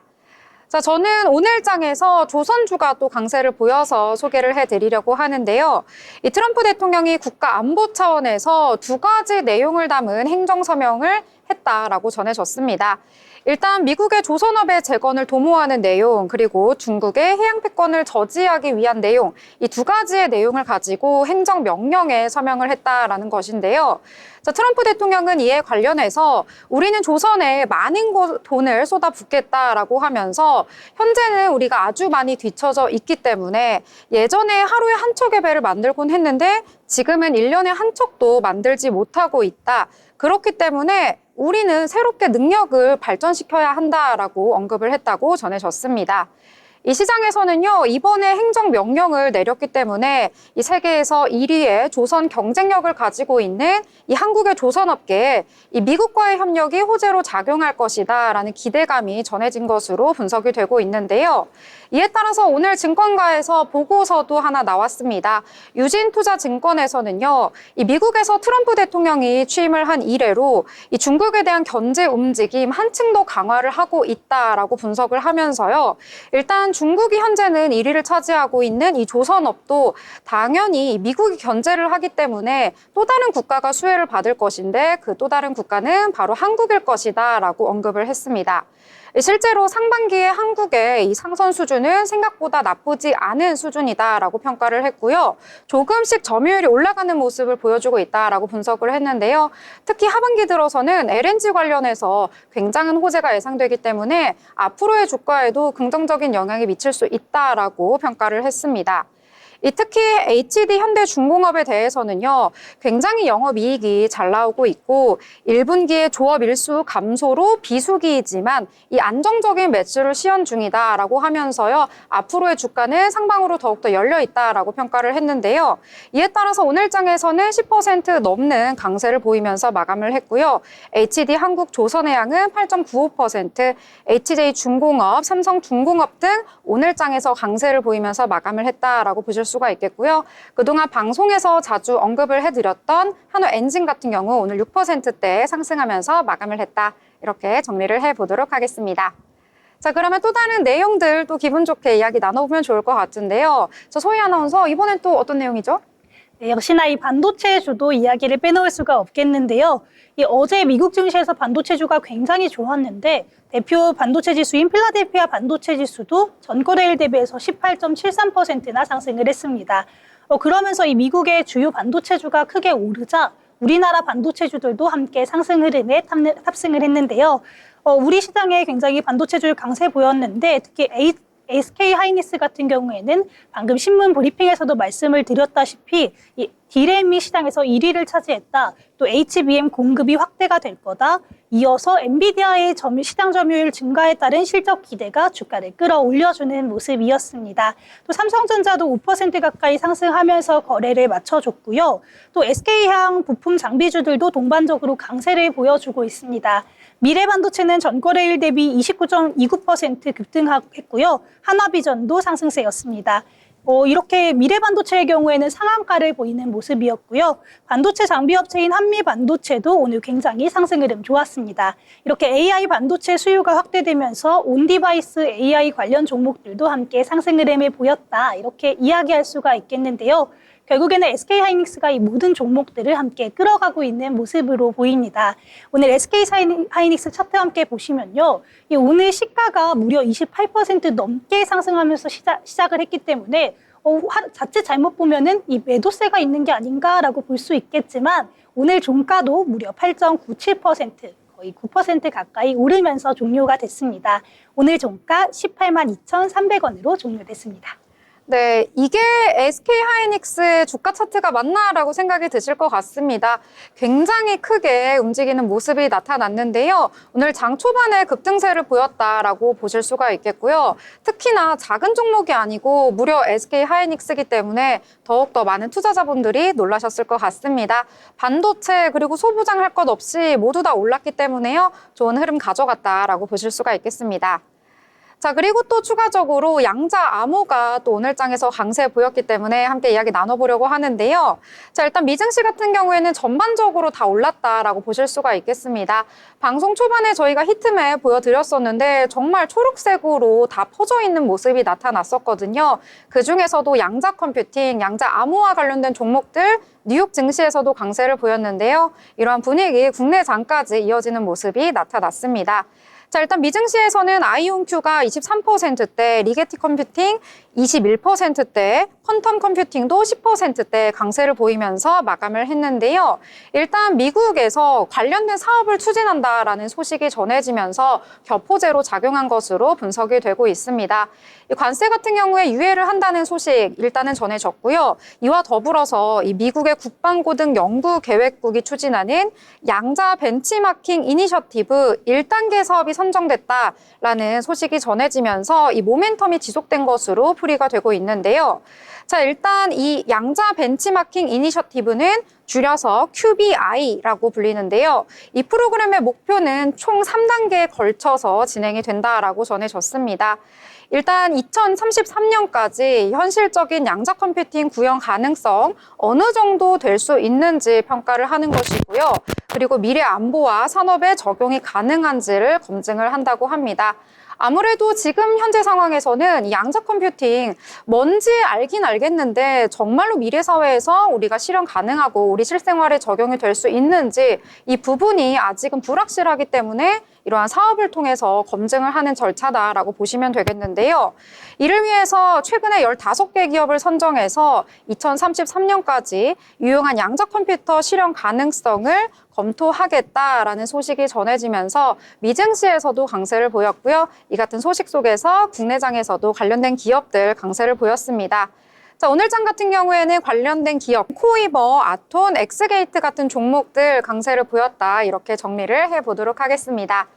자, 저는 오늘 장에서 조선주가 또 강세를 보여서 소개를 해드리려고 하는데요. 이 트럼프 대통령이 국가 안보 차원에서 두 가지 내용을 담은 행정서명을 했다라고 전해졌습니다. 일단 미국의 조선업의 재건을 도모하는 내용, 그리고 중국의 해양 패권을 저지하기 위한 내용, 이 두 가지의 내용을 가지고 행정명령에 서명을 했다라는 것인데요. 자, 트럼프 대통령은 이에 관련해서 우리는 조선에 많은 돈을 쏟아붓겠다라고 하면서 현재는 우리가 아주 많이 뒤처져 있기 때문에 예전에 하루에 한 척의 배를 만들곤 했는데 지금은 1년에 한 척도 만들지 못하고 있다. 그렇기 때문에 우리는 새롭게 능력을 발전시켜야 한다라고 언급을 했다고 전해졌습니다. 이 시장에서는요, 이번에 행정명령을 내렸기 때문에 이 세계에서 1위의 조선 경쟁력을 가지고 있는 이 한국의 조선업계에 이 미국과의 협력이 호재로 작용할 것이다라는 기대감이 전해진 것으로 분석이 되고 있는데요. 이에 따라서 오늘 증권가에서 보고서도 하나 나왔습니다. 유진투자증권에서는요, 이 미국에서 트럼프 대통령이 취임을 한 이래로 이 중국에 대한 견제 움직임 한층 더 강화를 하고 있다라고 분석을 하면서요. 일단 중국이 현재는 1위를 차지하고 있는 이 조선업도 당연히 미국이 견제를 하기 때문에 또 다른 국가가 수혜를 받을 것인데 그 또 다른 국가는 바로 한국일 것이다라고 언급을 했습니다. 실제로 상반기에 한국의 이 상선 수준은 생각보다 나쁘지 않은 수준이다라고 평가를 했고요. 조금씩 점유율이 올라가는 모습을 보여주고 있다라고 분석을 했는데요. 특히 하반기 들어서는 LNG 관련해서 굉장한 호재가 예상되기 때문에 앞으로의 주가에도 긍정적인 영향이 미칠 수 있다라고 평가를 했습니다. 특히 HD 현대중공업에 대해서는요, 굉장히 영업이익이 잘 나오고 있고 1분기에 조업 일수 감소로 비수기이지만 이 안정적인 매출을 시현 중이다라고 하면서요, 앞으로의 주가는 상방으로 더욱더 열려 있다라고 평가를 했는데요. 이에 따라서 오늘 장에서는 10% 넘는 강세를 보이면서 마감을 했고요. HD 한국조선해양은 8.95%, HJ중공업, 삼성중공업 등 오늘 장에서 강세를 보이면서 마감을 했다라고 보실 수가 있겠고요. 그동안 방송에서 자주 언급을 해드렸던 한우엔진 같은 경우 오늘 6%대 상승하면서 마감을 했다. 이렇게 정리를 해보도록 하겠습니다. 자, 그러면 또 다른 내용들 또 기분 좋게 이야기 나눠보면 좋을 것 같은데요. 저 소희 아나운서, 이번엔 또 어떤 내용이죠? 네, 역시나 이 반도체주도 이야기를 빼놓을 수가 없겠는데요. 어제 미국 증시에서 반도체주가 굉장히 좋았는데 대표 반도체 지수인 필라델피아 반도체 지수도 전거래일 대비해서 18.73%나 상승을 했습니다. 그러면서 이 미국의 주요 반도체주가 크게 오르자 우리나라 반도체주들도 함께 상승 흐름에 탑승을 했는데요. 우리 시장에 굉장히 반도체주 강세 보였는데 특히 SK 하이닉스 같은 경우에는 방금 신문 브리핑에서도 말씀을 드렸다시피 이 D램이 시장에서 1위를 차지했다. 또 HBM 공급이 확대가 될 거다. 이어서 엔비디아의 시장 점유율 증가에 따른 실적 기대가 주가를 끌어올려주는 모습이었습니다. 또 삼성전자도 5% 가까이 상승하면서 거래를 마쳐줬고요. 또 SK향 부품 장비주들도 동반적으로 강세를 보여주고 있습니다. 미래반도체는 전거래일 대비 29.29% 급등했고요. 한화비전도 상승세였습니다. 이렇게 미래반도체의 경우에는 상한가를 보이는 모습이었고요. 반도체 장비업체인 한미반도체도 오늘 굉장히 상승 흐름 좋았습니다. 이렇게 AI 반도체 수요가 확대되면서 온디바이스 AI 관련 종목들도 함께 상승 흐름을 보였다. 이렇게 이야기할 수가 있겠는데요. 결국에는 SK하이닉스가 이 모든 종목들을 함께 끌어가고 있는 모습으로 보입니다. 오늘 SK하이닉스 차트 함께 보시면요. 오늘 시가가 무려 28% 넘게 상승하면서 시작을 했기 때문에 자칫 잘못 보면은 이 매도세가 있는 게 아닌가라고 볼 수 있겠지만 오늘 종가도 무려 8.97%, 거의 9% 가까이 오르면서 종료가 됐습니다. 오늘 종가 18만 2,300원으로 종료됐습니다. 네, 이게 SK하이닉스의 주가 차트가 맞나라고 생각이 드실 것 같습니다. 굉장히 크게 움직이는 모습이 나타났는데요. 오늘 장 초반에 급등세를 보였다라고 보실 수가 있겠고요. 특히나 작은 종목이 아니고 무려 SK하이닉스이기 때문에 더욱더 많은 투자자분들이 놀라셨을 것 같습니다. 반도체 그리고 소부장 할 것 없이 모두 다 올랐기 때문에요. 좋은 흐름 가져갔다라고 보실 수가 있겠습니다. 자, 그리고 또 추가적으로 양자 암호가 또 오늘 장에서 강세 보였기 때문에 함께 이야기 나눠보려고 하는데요. 자, 일단 미증시 같은 경우에는 전반적으로 다 올랐다라고 보실 수가 있겠습니다. 방송 초반에 저희가 히트맵 보여드렸었는데 정말 초록색으로 다 퍼져 있는 모습이 나타났었거든요. 그중에서도 양자 컴퓨팅, 양자 암호와 관련된 종목들 뉴욕 증시에서도 강세를 보였는데요. 이러한 분위기 국내 장까지 이어지는 모습이 나타났습니다. 자, 일단 미증시에서는 아이온큐가 23%대, 리게티 컴퓨팅 21%대, 퀀텀 컴퓨팅도 10%대 강세를 보이면서 마감을 했는데요. 일단 미국에서 관련된 사업을 추진한다라는 소식이 전해지면서 격포제로 작용한 것으로 분석이 되고 있습니다. 이 관세 같은 경우에 유예를 한다는 소식 일단은 전해졌고요. 이와 더불어서 이 미국의 국방고등 연구계획국이 추진하는 양자 벤치마킹 이니셔티브 1단계 사업이 선정됐다라는 소식이 전해지면서 이 모멘텀이 지속된 것으로 풀이가 되고 있는데요. 자, 일단 이 양자 벤치마킹 이니셔티브는 줄여서 QBI라고 불리는데요. 이 프로그램의 목표는 총 3단계에 걸쳐서 진행이 된다라고 전해졌습니다. 일단 2033년까지 현실적인 양자 컴퓨팅 구현 가능성 어느 정도 될 수 있는지 평가를 하는 것이고요. 그리고 미래 안보와 산업에 적용이 가능한지를 검증을 한다고 합니다. 아무래도 지금 현재 상황에서는 양자 컴퓨팅 뭔지 알긴 알겠는데 정말로 미래 사회에서 우리가 실현 가능하고 우리 실생활에 적용이 될 수 있는지 이 부분이 아직은 불확실하기 때문에 이러한 사업을 통해서 검증을 하는 절차다라고 보시면 되겠는데요. 이를 위해서 최근에 15개 기업을 선정해서 2033년까지 유용한 양자 컴퓨터 실현 가능성을 검토하겠다라는 소식이 전해지면서 미증시에서도 강세를 보였고요. 이 같은 소식 속에서 국내장에서도 관련된 기업들 강세를 보였습니다. 자, 오늘 장 같은 경우에는 관련된 기업, 코이버, 아톤, 엑스게이트 같은 종목들 강세를 보였다. 이렇게 정리를 해보도록 하겠습니다.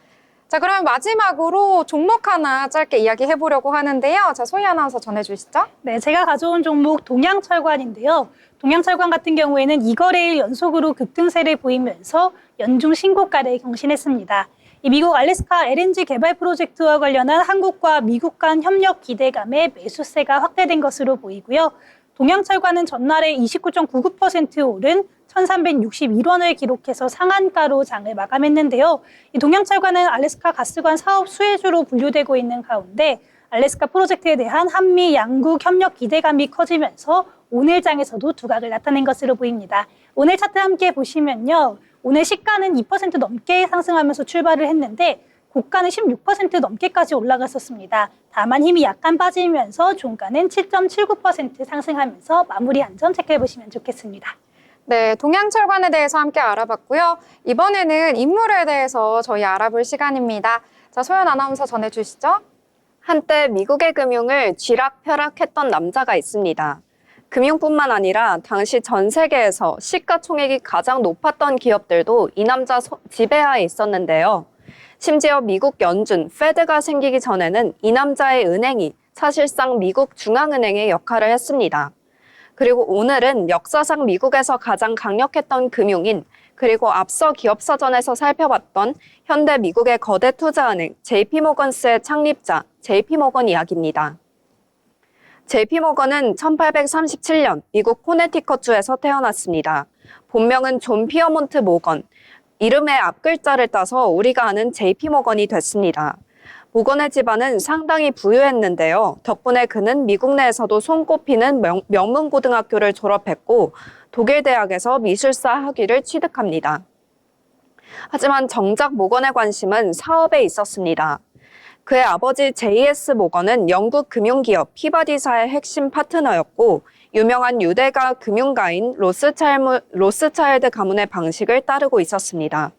자, 그러면 마지막으로 종목 하나 짧게 이야기해보려고 하는데요. 자, 소희 아나운서 전해주시죠. 네, 제가 가져온 종목 동양철관인데요. 동양철관 같은 경우에는 2거래일 연속으로 급등세를 보이면서 연중 신고가를 경신했습니다. 이 미국 알래스카 LNG 개발 프로젝트와 관련한 한국과 미국 간 협력 기대감에 매수세가 확대된 것으로 보이고요. 동양철관은 전날에 29.99% 오른 1,361원을 기록해서 상한가로 장을 마감했는데요. 이 동양철관은 알래스카 가스관 사업 수혜주로 분류되고 있는 가운데 알래스카 프로젝트에 대한 한미 양국 협력 기대감이 커지면서 오늘 장에서도 두각을 나타낸 것으로 보입니다. 오늘 차트 함께 보시면요. 오늘 시가는 2% 넘게 상승하면서 출발을 했는데 고가는 16% 넘게까지 올라갔었습니다. 다만 힘이 약간 빠지면서 종가는 7.79% 상승하면서 마무리 한 점 체크해 보시면 좋겠습니다. 네, 동양철관에 대해서 함께 알아봤고요. 이번에는 인물에 대해서 저희 알아볼 시간입니다. 자, 소연 아나운서 전해주시죠. 한때 미국의 금융을 쥐락펴락했던 남자가 있습니다. 금융뿐만 아니라 당시 전 세계에서 시가총액이 가장 높았던 기업들도 이 남자 지배하에 있었는데요. 심지어 미국 연준, 페드가 생기기 전에는 이 남자의 은행이 사실상 미국 중앙은행의 역할을 했습니다. 그리고 오늘은 역사상 미국에서 가장 강력했던 금융인, 그리고 앞서 기업사전에서 살펴봤던 현대 미국의 거대 투자은행 JP모건스의 창립자 JP모건 이야기입니다. JP모건은 1837년 미국 코네티컷주에서 태어났습니다. 본명은 존 피어몬트 모건, 이름의 앞글자를 따서 우리가 아는 JP모건이 됐습니다. 모건의 집안은 상당히 부유했는데요. 덕분에 그는 미국 내에서도 손꼽히는 명문고등학교를 졸업했고 독일 대학에서 미술사 학위를 취득합니다. 하지만 정작 모건의 관심은 사업에 있었습니다. 그의 아버지 J.S. 모건은 영국 금융기업 피바디사의 핵심 파트너였고 유명한 유대가 금융가인 로스차일드 가문의 방식을 따르고 있었습니다.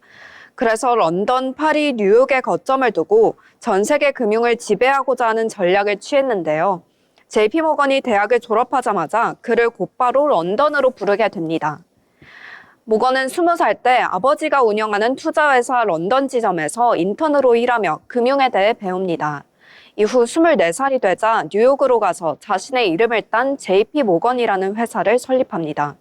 그래서 런던, 파리, 뉴욕에 거점을 두고 전 세계 금융을 지배하고자 하는 전략을 취했는데요. JP모건이 대학을 졸업하자마자 그를 곧바로 런던으로 부르게 됩니다. 모건은 20살 때 아버지가 운영하는 투자회사 런던 지점에서 인턴으로 일하며 금융에 대해 배웁니다. 이후 24살이 되자 뉴욕으로 가서 자신의 이름을 딴 JP모건이라는 회사를 설립합니다.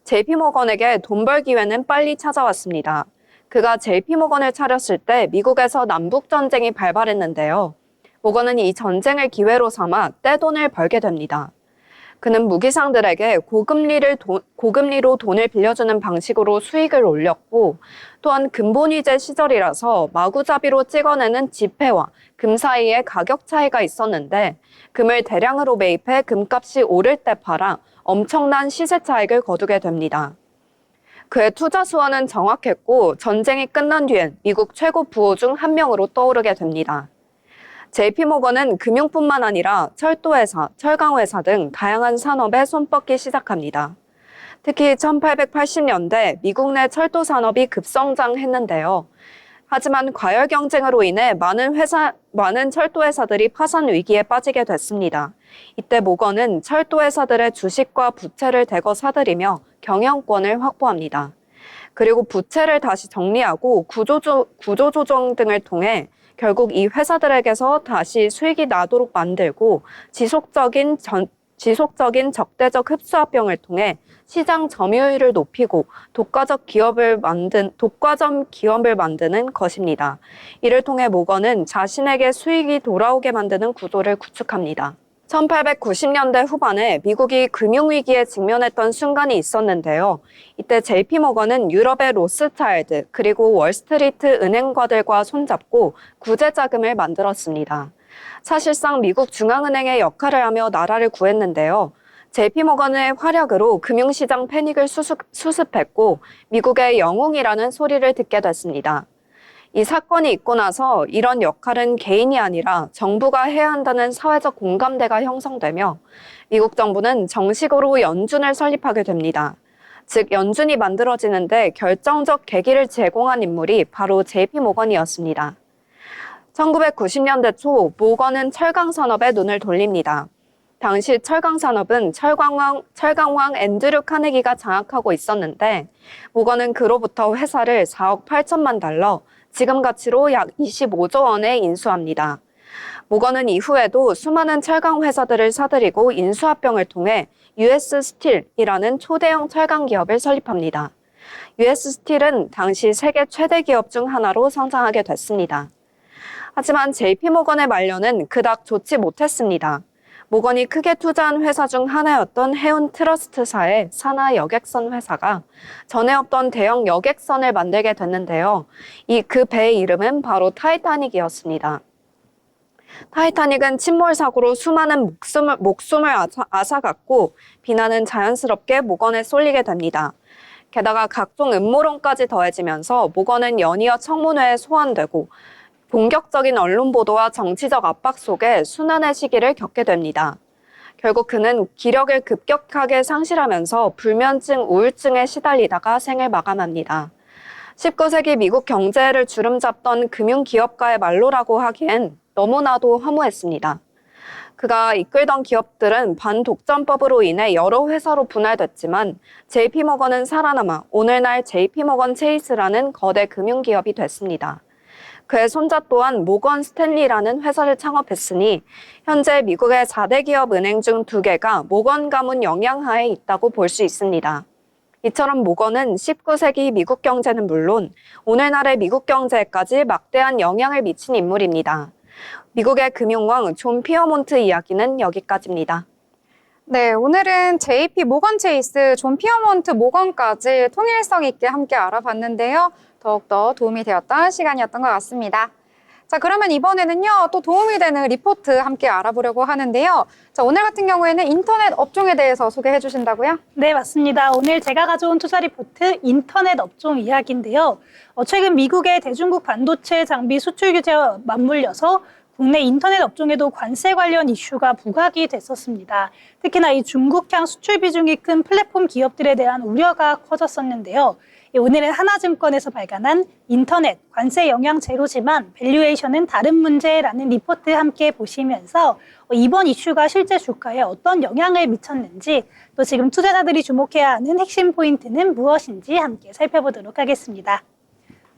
JP모건에게 돈 벌 기회는 빨리 찾아왔습니다. 그가 JP모건을 차렸을 때 미국에서 남북전쟁이 발발했는데요. 모건은 이 전쟁을 기회로 삼아 떼돈을 벌게 됩니다. 그는 무기상들에게 고금리로 돈을 빌려주는 방식으로 수익을 올렸고 또한 근본위제 시절이라서 마구잡이로 찍어내는 지폐와 금 사이에 가격 차이가 있었는데 금을 대량으로 매입해 금값이 오를 때 팔아 엄청난 시세 차익을 거두게 됩니다. 그의 투자 수완은 정확했고 전쟁이 끝난 뒤엔 미국 최고 부호 중 한 명으로 떠오르게 됩니다. JP모건은 금융뿐만 아니라 철도회사, 철강회사 등 다양한 산업에 손뻗기 시작합니다. 특히 1880년대 미국 내 철도 산업이 급성장했는데요. 하지만 과열 경쟁으로 인해 많은 철도회사들이 파산 위기에 빠지게 됐습니다. 이때 모건은 철도회사들의 주식과 부채를 대거 사들이며 경영권을 확보합니다. 그리고 부채를 다시 정리하고 구조조정 등을 통해 결국 이 회사들에게서 다시 수익이 나도록 만들고 지속적인 적대적 흡수합병을 통해 시장 점유율을 높이고 독과점 기업을 만드는 것입니다. 이를 통해 모건은 자신에게 수익이 돌아오게 만드는 구조를 구축합니다. 1890년대 후반에 미국이 금융위기에 직면했던 순간이 있었는데요. 이때 JP모건은 유럽의 로스차일드 그리고 월스트리트 은행가들과 손잡고 구제자금을 만들었습니다. 사실상 미국 중앙은행의 역할을 하며 나라를 구했는데요. JP모건의 활약으로 금융시장 패닉을 수습했고 미국의 영웅이라는 소리를 듣게 됐습니다. 이 사건이 있고 나서 이런 역할은 개인이 아니라 정부가 해야 한다는 사회적 공감대가 형성되며 미국 정부는 정식으로 연준을 설립하게 됩니다. 즉 연준이 만들어지는데 결정적 계기를 제공한 인물이 바로 JP모건이었습니다. 1990년대 초 모건은 철강 산업에 눈을 돌립니다. 당시 철강 산업은 철강왕 앤드류 카네기가 장악하고 있었는데 모건은 그로부터 회사를 4억 8천만 달러, 지금 가치로 약 25조 원에 인수합니다. 모건은 이후에도 수많은 철강 회사들을 사들이고 인수합병을 통해 US 스틸이라는 초대형 철강 기업을 설립합니다. US 스틸은 당시 세계 최대 기업 중 하나로 성장하게 됐습니다. 하지만 JP모건의 말년은 그닥 좋지 못했습니다. 모건이 크게 투자한 회사 중 하나였던 해운 트러스트사의 산하 여객선 회사가 전에 없던 대형 여객선을 만들게 됐는데요. 그 배의 이름은 바로 타이타닉이었습니다. 타이타닉은 침몰 사고로 수많은 목숨을 앗아갔고 비난은 자연스럽게 모건에 쏠리게 됩니다. 게다가 각종 음모론까지 더해지면서 모건은 연이어 청문회에 소환되고 공격적인 언론 보도와 정치적 압박 속에 순환의 시기를 겪게 됩니다. 결국 그는 기력을 급격하게 상실하면서 불면증, 우울증에 시달리다가 생을 마감합니다. 19세기 미국 경제를 주름잡던 금융기업가의 말로라고 하기엔 너무나도 허무했습니다. 그가 이끌던 기업들은 반독점법으로 인해 여러 회사로 분할됐지만 JP모건은 살아남아 오늘날 JP모건 체이스라는 거대 금융기업이 됐습니다. 그의 손자 또한 모건 스탠리라는 회사를 창업했으니 현재 미국의 4대 기업 은행 중 2개가 모건 가문 영향하에 있다고 볼 수 있습니다. 이처럼 모건은 19세기 미국 경제는 물론 오늘날의 미국 경제에까지 막대한 영향을 미친 인물입니다. 미국의 금융왕 존 피어몬트 이야기는 여기까지입니다. 네, 오늘은 JP 모건 체이스, 존 피어몬트 모건까지 통일성 있게 함께 알아봤는데요. 더욱더 도움이 되었던 시간이었던 것 같습니다. 자, 그러면 이번에는요, 또 도움이 되는 리포트 함께 알아보려고 하는데요. 자, 오늘 같은 경우에는 인터넷 업종에 대해서 소개해 주신다고요? 네, 맞습니다. 오늘 제가 가져온 투자 리포트 인터넷 업종 이야기인데요. 최근 미국의 대중국 반도체 장비 수출 규제와 맞물려서 국내 인터넷 업종에도 관세 관련 이슈가 부각이 됐었습니다. 특히나 이 중국향 수출 비중이 큰 플랫폼 기업들에 대한 우려가 커졌었는데요. 오늘은 하나증권에서 발간한 인터넷 관세 영향 제로지만 밸류에이션은 다른 문제라는 리포트 함께 보시면서 이번 이슈가 실제 주가에 어떤 영향을 미쳤는지 또 지금 투자자들이 주목해야 하는 핵심 포인트는 무엇인지 함께 살펴보도록 하겠습니다.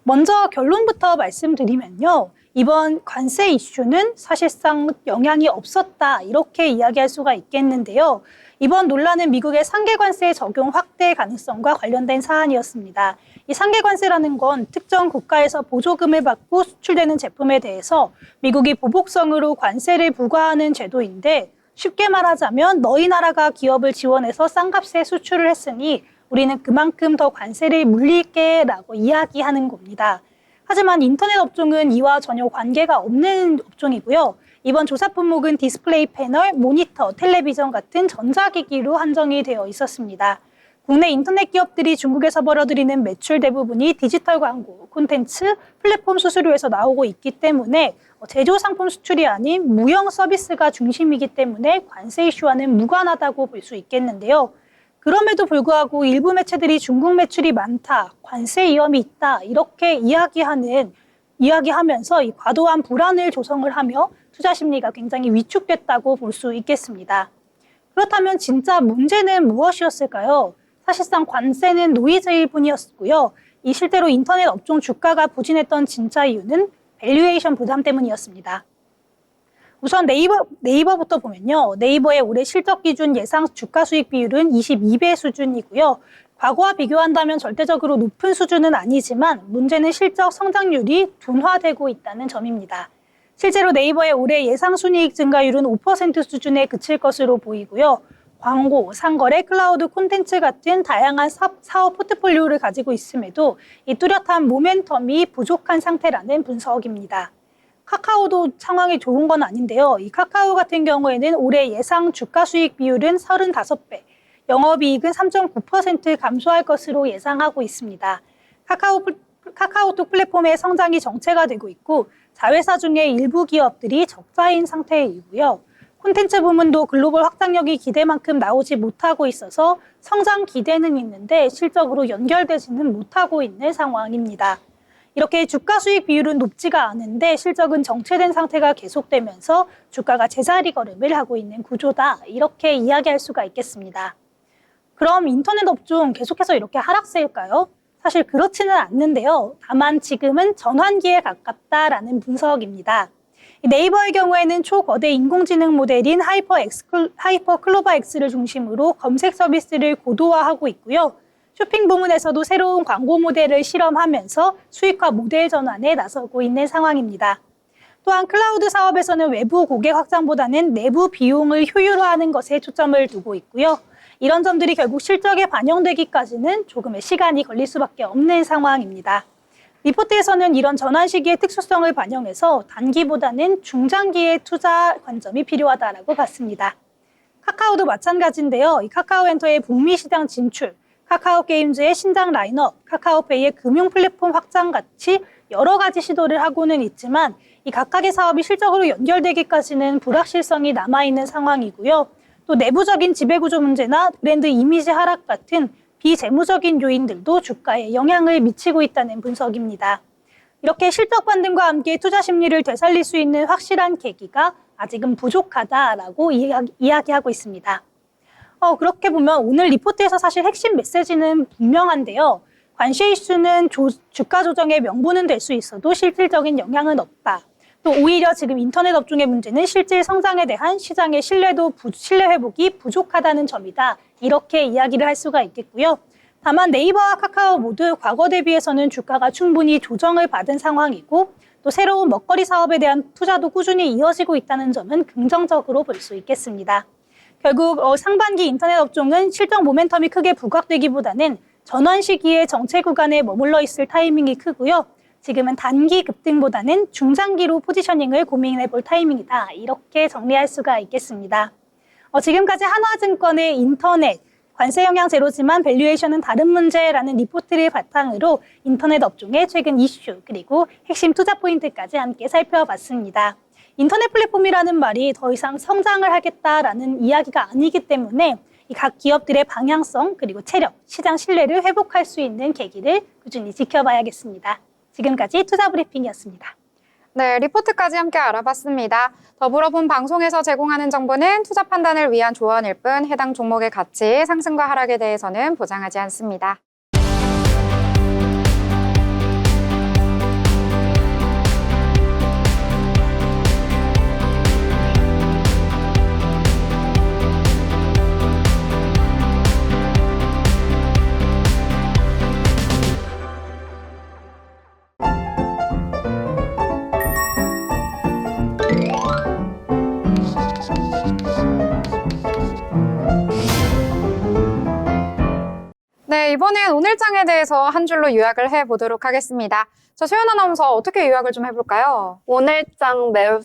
먼저 결론부터 말씀드리면요. 이번 관세 이슈는 사실상 영향이 없었다 이렇게 이야기할 수가 있겠는데요. 이번 논란은 미국의 상계관세 적용 확대 가능성과 관련된 사안이었습니다. 이 상계관세라는 건 특정 국가에서 보조금을 받고 수출되는 제품에 대해서 미국이 보복성으로 관세를 부과하는 제도인데 쉽게 말하자면 너희 나라가 기업을 지원해서 싼값에 수출을 했으니 우리는 그만큼 더 관세를 물릴게 라고 이야기하는 겁니다. 하지만 인터넷 업종은 이와 전혀 관계가 없는 업종이고요. 이번 조사 품목은 디스플레이 패널, 모니터, 텔레비전 같은 전자기기로 한정이 되어 있었습니다. 국내 인터넷 기업들이 중국에서 벌어들이는 매출 대부분이 디지털 광고, 콘텐츠, 플랫폼 수수료에서 나오고 있기 때문에 제조 상품 수출이 아닌 무형 서비스가 중심이기 때문에 관세 이슈와는 무관하다고 볼 수 있겠는데요. 그럼에도 불구하고 일부 매체들이 중국 매출이 많다, 관세 위험이 있다 이렇게 이야기하면서 이 과도한 불안을 조성을 하며 투자 심리가 굉장히 위축됐다고 볼 수 있겠습니다. 그렇다면 진짜 문제는 무엇이었을까요? 사실상 관세는 노이즈일 뿐이었고요. 이 실제로 인터넷 업종 주가가 부진했던 진짜 이유는 밸류에이션 부담 때문이었습니다. 우선 네이버부터 보면요. 네이버의 올해 실적 기준 예상 주가 수익 비율은 22배 수준이고요. 과거와 비교한다면 절대적으로 높은 수준은 아니지만 문제는 실적 성장률이 둔화되고 있다는 점입니다. 실제로 네이버의 올해 예상 순이익 증가율은 5% 수준에 그칠 것으로 보이고요. 광고, 상거래, 클라우드 콘텐츠 같은 다양한 사업 포트폴리오를 가지고 있음에도 이 뚜렷한 모멘텀이 부족한 상태라는 분석입니다. 카카오도 상황이 좋은 건 아닌데요. 이 카카오 같은 경우에는 올해 예상 주가 수익 비율은 35배, 영업이익은 3.9% 감소할 것으로 예상하고 있습니다. 카카오톡 플랫폼의 성장이 정체가 되고 있고 자회사 중에 일부 기업들이 적자인 상태이고요. 콘텐츠 부문도 글로벌 확장력이 기대만큼 나오지 못하고 있어서 성장 기대는 있는데 실적으로 연결되지는 못하고 있는 상황입니다. 이렇게 주가 수익 비율은 높지가 않은데 실적은 정체된 상태가 계속되면서 주가가 제자리 걸음을 하고 있는 구조다. 이렇게 이야기할 수가 있겠습니다. 그럼 인터넷 업종 계속해서 이렇게 하락세일까요? 사실 그렇지는 않는데요. 다만 지금은 전환기에 가깝다라는 분석입니다. 네이버의 경우에는 초거대 인공지능 모델인 하이퍼 클로버 X를 중심으로 검색 서비스를 고도화하고 있고요. 쇼핑 부문에서도 새로운 광고 모델을 실험하면서 수익화 모델 전환에 나서고 있는 상황입니다. 또한 클라우드 사업에서는 외부 고객 확장보다는 내부 비용을 효율화하는 것에 초점을 두고 있고요. 이런 점들이 결국 실적에 반영되기까지는 조금의 시간이 걸릴 수밖에 없는 상황입니다. 리포트에서는 이런 전환 시기의 특수성을 반영해서 단기보다는 중장기의 투자 관점이 필요하다고 봤습니다. 카카오도 마찬가지인데요. 이 카카오엔터의 북미 시장 진출, 카카오 게임즈의 신작 라인업, 카카오페이의 금융 플랫폼 확장 같이 여러 가지 시도를 하고는 있지만 이 각각의 사업이 실적으로 연결되기까지는 불확실성이 남아있는 상황이고요. 또 내부적인 지배구조 문제나 브랜드 이미지 하락 같은 비재무적인 요인들도 주가에 영향을 미치고 있다는 분석입니다. 이렇게 실적 반등과 함께 투자 심리를 되살릴 수 있는 확실한 계기가 아직은 부족하다라고 이야기하고 있습니다. 그렇게 보면 오늘 리포트에서 사실 핵심 메시지는 분명한데요. 관세 이슈는 주가 조정의 명분은 될 수 있어도 실질적인 영향은 없다. 또 오히려 지금 인터넷 업종의 문제는 실질 성장에 대한 시장의 신뢰 회복이 부족하다는 점이다. 이렇게 이야기를 할 수가 있겠고요. 다만 네이버와 카카오 모두 과거 대비해서는 주가가 충분히 조정을 받은 상황이고 또 새로운 먹거리 사업에 대한 투자도 꾸준히 이어지고 있다는 점은 긍정적으로 볼 수 있겠습니다. 결국 상반기 인터넷 업종은 실적 모멘텀이 크게 부각되기보다는 전환 시기에 정체 구간에 머물러 있을 타이밍이 크고요. 지금은 단기 급등보다는 중장기로 포지셔닝을 고민해 볼 타이밍이다. 이렇게 정리할 수가 있겠습니다. 지금까지 한화증권의 인터넷, 관세 영향 제로지만 밸류에이션은 다른 문제라는 리포트를 바탕으로 인터넷 업종의 최근 이슈 그리고 핵심 투자 포인트까지 함께 살펴봤습니다. 인터넷 플랫폼이라는 말이 더 이상 성장을 하겠다라는 이야기가 아니기 때문에 이 각 기업들의 방향성 그리고 체력, 시장 신뢰를 회복할 수 있는 계기를 꾸준히 지켜봐야겠습니다. 지금까지 투자브리핑이었습니다. 네, 리포트까지 함께 알아봤습니다. 더불어 본 방송에서 제공하는 정보는 투자 판단을 위한 조언일 뿐 해당 종목의 가치, 상승과 하락에 대해서는 보장하지 않습니다. 네, 이번엔 오늘장에 대해서 한 줄로 요약을 해보도록 하겠습니다. 저 소연 아나운서 어떻게 요약을 좀 해볼까요? 오늘장 매우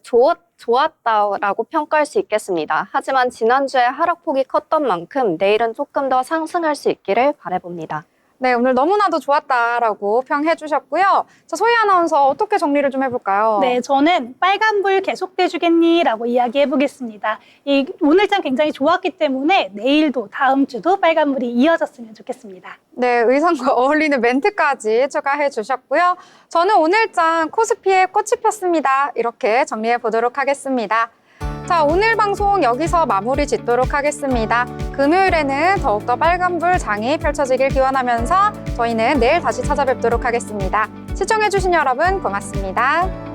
좋았다라고 평가할 수 있겠습니다. 하지만 지난주에 하락폭이 컸던 만큼 내일은 조금 더 상승할 수 있기를 바라봅니다. 네, 오늘 너무나도 좋았다라고 평해 주셨고요. 저 소희 아나운서 어떻게 정리를 좀 해볼까요? 네, 저는 빨간불 계속돼주겠니? 라고 이야기해보겠습니다. 이 오늘장 굉장히 좋았기 때문에 내일도 다음 주도 빨간불이 이어졌으면 좋겠습니다. 네, 의상과 어울리는 멘트까지 추가해 주셨고요. 저는 오늘장 코스피에 꽃이 폈습니다. 이렇게 정리해 보도록 하겠습니다. 자, 오늘 방송 여기서 마무리 짓도록 하겠습니다. 금요일에는 더욱더 빨간불 장이 펼쳐지길 기원하면서 저희는 내일 다시 찾아뵙도록 하겠습니다. 시청해주신 여러분 고맙습니다.